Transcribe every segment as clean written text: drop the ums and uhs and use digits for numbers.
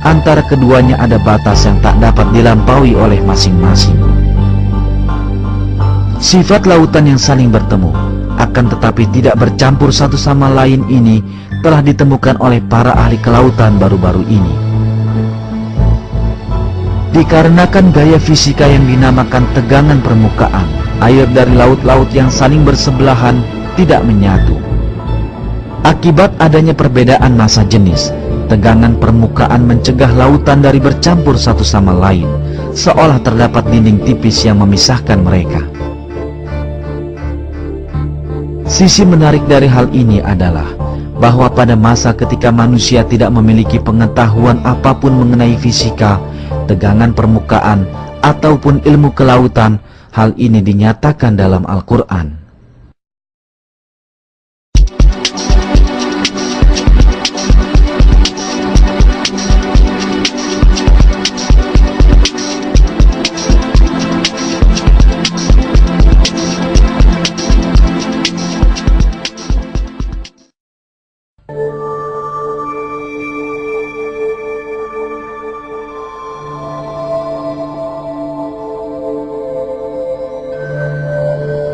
Antara keduanya ada batas yang tak dapat dilampaui oleh masing-masing. Sifat lautan yang saling bertemu, akan tetapi tidak bercampur satu sama lain ini telah ditemukan oleh para ahli kelautan baru-baru ini. Dikarenakan gaya fisika yang dinamakan tegangan permukaan, air dari laut-laut yang saling bersebelahan tidak menyatu. Akibat adanya perbedaan massa jenis, tegangan permukaan mencegah lautan dari bercampur satu sama lain, seolah terdapat dinding tipis yang memisahkan mereka. Sisi menarik dari hal ini adalah bahwa pada masa ketika manusia tidak memiliki pengetahuan apapun mengenai fisika, tegangan permukaan, ataupun ilmu kelautan, hal ini dinyatakan dalam Al-Quran.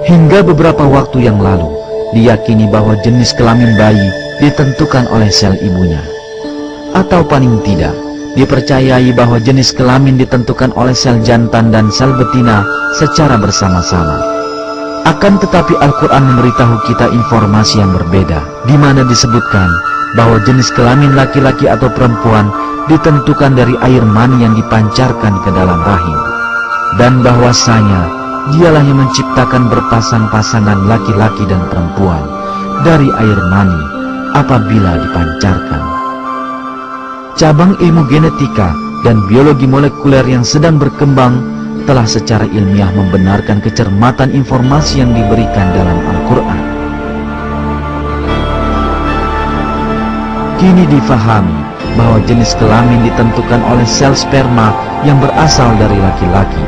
Hingga beberapa waktu yang lalu, diyakini bahwa jenis kelamin bayi ditentukan oleh sel ibunya. Atau paling tidak, dipercayai bahwa jenis kelamin ditentukan oleh sel jantan dan sel betina secara bersama-sama. Akan tetapi Al-Quran memberitahu kita informasi yang berbeda, di mana disebutkan bahwa jenis kelamin laki-laki atau perempuan ditentukan dari air mani yang dipancarkan ke dalam rahim. Dan bahwasanya Dialah yang menciptakan berpasang-pasangan laki-laki dan perempuan dari air mani apabila dipancarkan. Cabang ilmu genetika dan biologi molekuler yang sedang berkembang telah secara ilmiah membenarkan kecermatan informasi yang diberikan dalam Al-Quran. Kini difahami bahwa jenis kelamin ditentukan oleh sel sperma yang berasal dari laki-laki,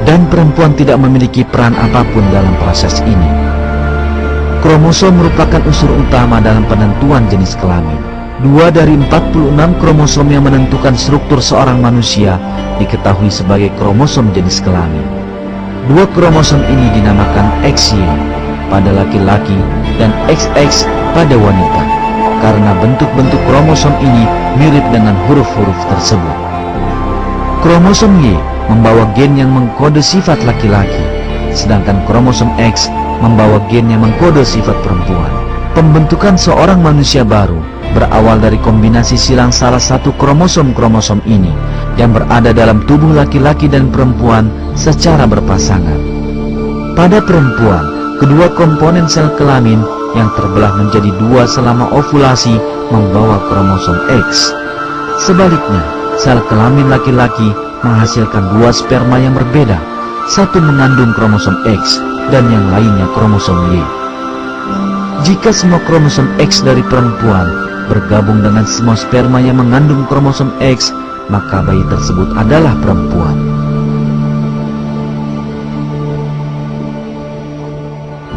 dan perempuan tidak memiliki peran apapun dalam proses ini. Kromosom merupakan unsur utama dalam penentuan jenis kelamin. 2 dari 46 kromosom yang menentukan struktur seorang manusia diketahui sebagai kromosom jenis kelamin. 2 kromosom ini dinamakan XY pada laki-laki dan XX pada wanita, karena bentuk-bentuk kromosom ini mirip dengan huruf-huruf tersebut. Kromosom Y membawa gen yang mengkode sifat laki-laki, sedangkan kromosom X membawa gen yang mengkode sifat perempuan. Pembentukan seorang manusia baru berawal dari kombinasi silang salah satu kromosom-kromosom ini yang berada dalam tubuh laki-laki dan perempuan secara berpasangan. Pada perempuan, kedua komponen sel kelamin yang terbelah menjadi 2 selama ovulasi membawa kromosom X. Sebaliknya, sel kelamin laki-laki menghasilkan 2 sperma yang berbeda, satu mengandung kromosom X dan yang lainnya kromosom Y. Jika semua kromosom X dari perempuan bergabung dengan semua sperma yang mengandung kromosom X, maka bayi tersebut adalah perempuan.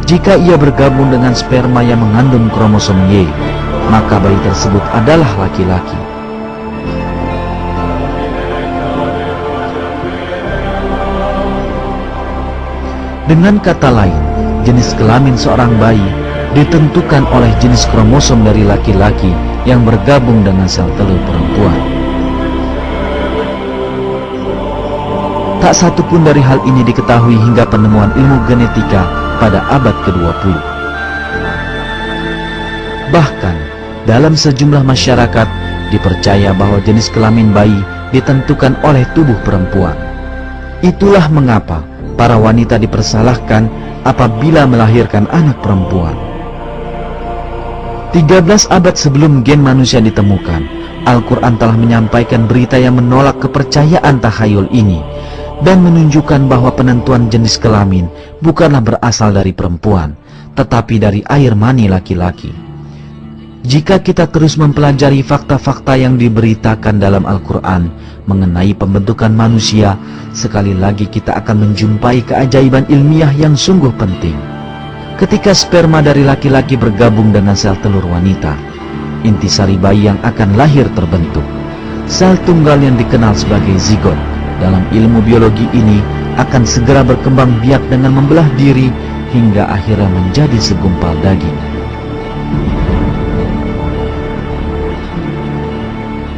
Jika ia bergabung dengan sperma yang mengandung kromosom Y, maka bayi tersebut adalah laki-laki. Dengan kata lain, jenis kelamin seorang bayi ditentukan oleh jenis kromosom dari laki-laki yang bergabung dengan sel telur perempuan. Tak satu pun dari hal ini diketahui hingga penemuan ilmu genetika pada abad ke-20. Bahkan, dalam sejumlah masyarakat dipercaya bahwa jenis kelamin bayi ditentukan oleh tubuh perempuan. Itulah mengapa para wanita dipersalahkan apabila melahirkan anak perempuan. 13 abad sebelum gen manusia ditemukan, Al-Quran telah menyampaikan berita yang menolak kepercayaan takhayul ini dan menunjukkan bahwa penentuan jenis kelamin bukanlah berasal dari perempuan, tetapi dari air mani laki-laki. Jika kita terus mempelajari fakta-fakta yang diberitakan dalam Al-Quran mengenai pembentukan manusia, sekali lagi kita akan menjumpai keajaiban ilmiah yang sungguh penting. Ketika sperma dari laki-laki bergabung dengan sel telur wanita, intisari bayi yang akan lahir terbentuk. Sel tunggal yang dikenal sebagai zigot dalam ilmu biologi ini akan segera berkembang biak dengan membelah diri hingga akhirnya menjadi segumpal daging.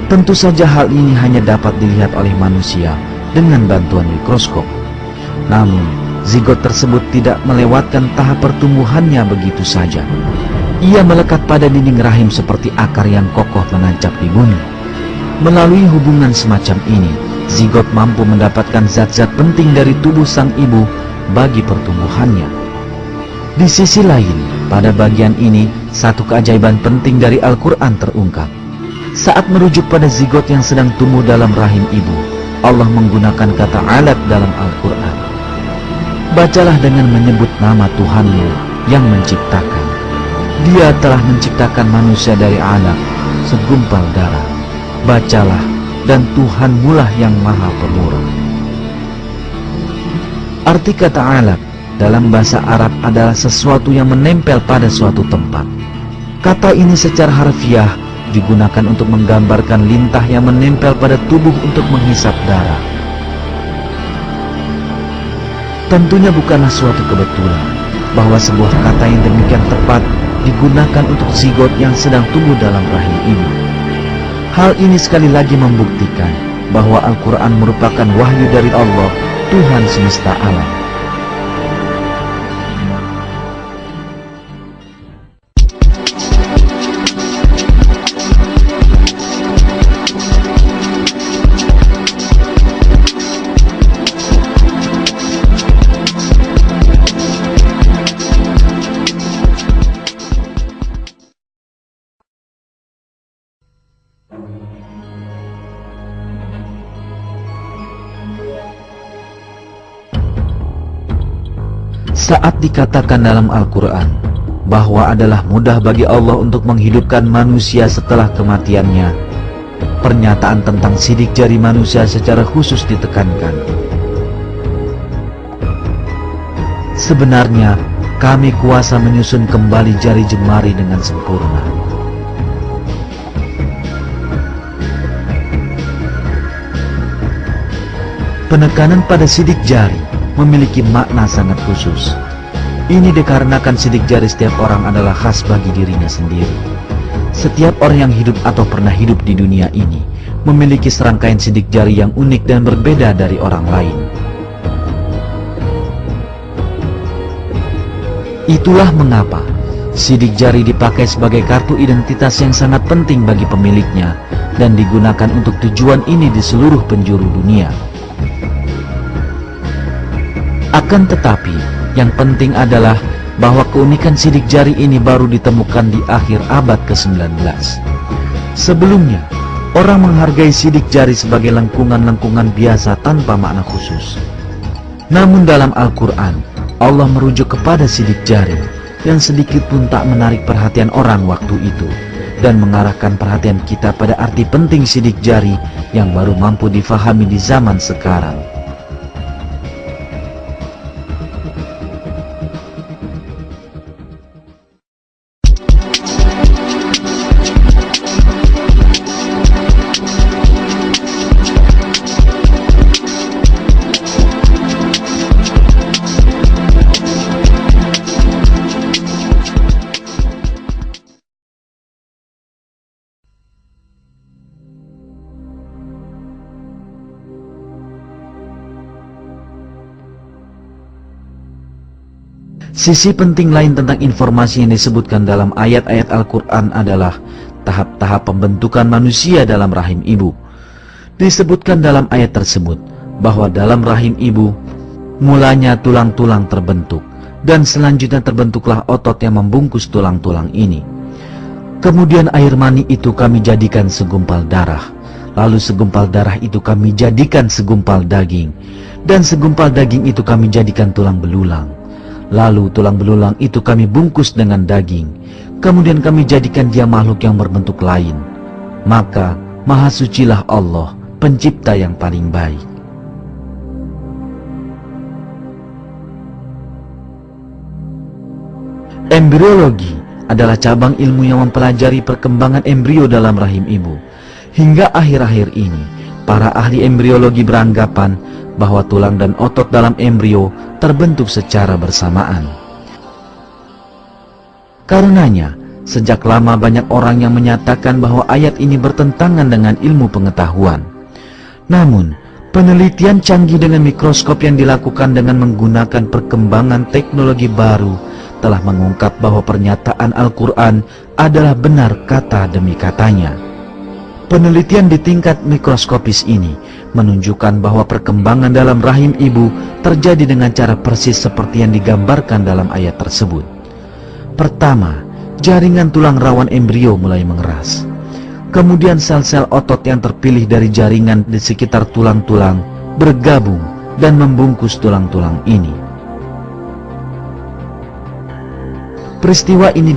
Tentu saja hal ini hanya dapat dilihat oleh manusia dengan bantuan mikroskop. Namun, zigot tersebut tidak melewatkan tahap pertumbuhannya begitu saja. Ia melekat pada dinding rahim seperti akar yang kokoh menancap di bumi. Melalui hubungan semacam ini, zigot mampu mendapatkan zat-zat penting dari tubuh sang ibu bagi pertumbuhannya. Di sisi lain, pada bagian ini, satu keajaiban penting dari Al-Quran terungkap. Saat merujuk pada zigot yang sedang tumbuh dalam rahim ibu, Allah menggunakan kata alat dalam Al-Quran. Bacalah dengan menyebut nama Tuhanmu yang menciptakan. Dia telah menciptakan manusia dari alat, segumpal darah. Bacalah, dan Tuhanmu lah yang maha pemurah. Arti kata alat dalam bahasa Arab adalah sesuatu yang menempel pada suatu tempat. Kata ini secara harfiah digunakan untuk menggambarkan lintah yang menempel pada tubuh untuk menghisap darah. Tentunya bukanlah suatu kebetulan bahwa sebuah kata yang demikian tepat digunakan untuk zigot yang sedang tumbuh dalam rahim ibu. Hal ini sekali lagi membuktikan bahwa Al-Quran merupakan wahyu dari Allah, Tuhan semesta alam. Saat dikatakan dalam Al-Quran bahwa adalah mudah bagi Allah untuk menghidupkan manusia setelah kematiannya, pernyataan tentang sidik jari manusia secara khusus ditekankan. Sebenarnya, kami kuasa menyusun kembali jari jemari dengan sempurna. Penekanan pada sidik jari memiliki makna sangat khusus. Ini dikarenakan sidik jari setiap orang adalah khas bagi dirinya sendiri. Setiap orang yang hidup atau pernah hidup di dunia ini memiliki serangkaian sidik jari yang unik dan berbeda dari orang lain. Itulah mengapa sidik jari dipakai sebagai kartu identitas yang sangat penting bagi pemiliknya dan digunakan untuk tujuan ini di seluruh penjuru dunia. Akan tetapi, yang penting adalah bahwa keunikan sidik jari ini baru ditemukan di akhir abad ke-19. Sebelumnya, orang menghargai sidik jari sebagai lengkungan-lengkungan biasa tanpa makna khusus. Namun dalam Al-Quran, Allah merujuk kepada sidik jari yang sedikit pun tak menarik perhatian orang waktu itu, dan mengarahkan perhatian kita pada arti penting sidik jari yang baru mampu difahami di zaman sekarang. Sisi penting lain tentang informasi yang disebutkan dalam ayat-ayat Al-Quran adalah tahap-tahap pembentukan manusia dalam rahim ibu. Disebutkan dalam ayat tersebut bahwa dalam rahim ibu mulanya tulang-tulang terbentuk, dan selanjutnya terbentuklah otot yang membungkus tulang-tulang ini. Kemudian air mani itu kami jadikan segumpal darah, lalu segumpal darah itu kami jadikan segumpal daging, dan segumpal daging itu kami jadikan tulang belulang. Lalu tulang belulang itu kami bungkus dengan daging. Kemudian kami jadikan dia makhluk yang berbentuk lain. Maka maha sucilah Allah, pencipta yang paling baik. Embriologi adalah cabang ilmu yang mempelajari perkembangan embrio dalam rahim ibu. Hingga akhir-akhir ini, para ahli embriologi beranggapan bahwa tulang dan otot dalam embrio terbentuk secara bersamaan. Karenanya, sejak lama banyak orang yang menyatakan bahwa ayat ini bertentangan dengan ilmu pengetahuan. Namun, penelitian canggih dengan mikroskop yang dilakukan dengan menggunakan perkembangan teknologi baru telah mengungkap bahwa pernyataan Al-Quran adalah benar kata demi katanya. Penelitian di tingkat mikroskopis ini menunjukkan bahwa perkembangan dalam rahim ibu terjadi dengan cara persis seperti yang digambarkan dalam ayat tersebut. Pertama, jaringan tulang rawan embrio mulai mengeras. Kemudian sel-sel otot yang terpilih dari jaringan di sekitar tulang-tulang bergabung dan membungkus tulang-tulang ini. Peristiwa ini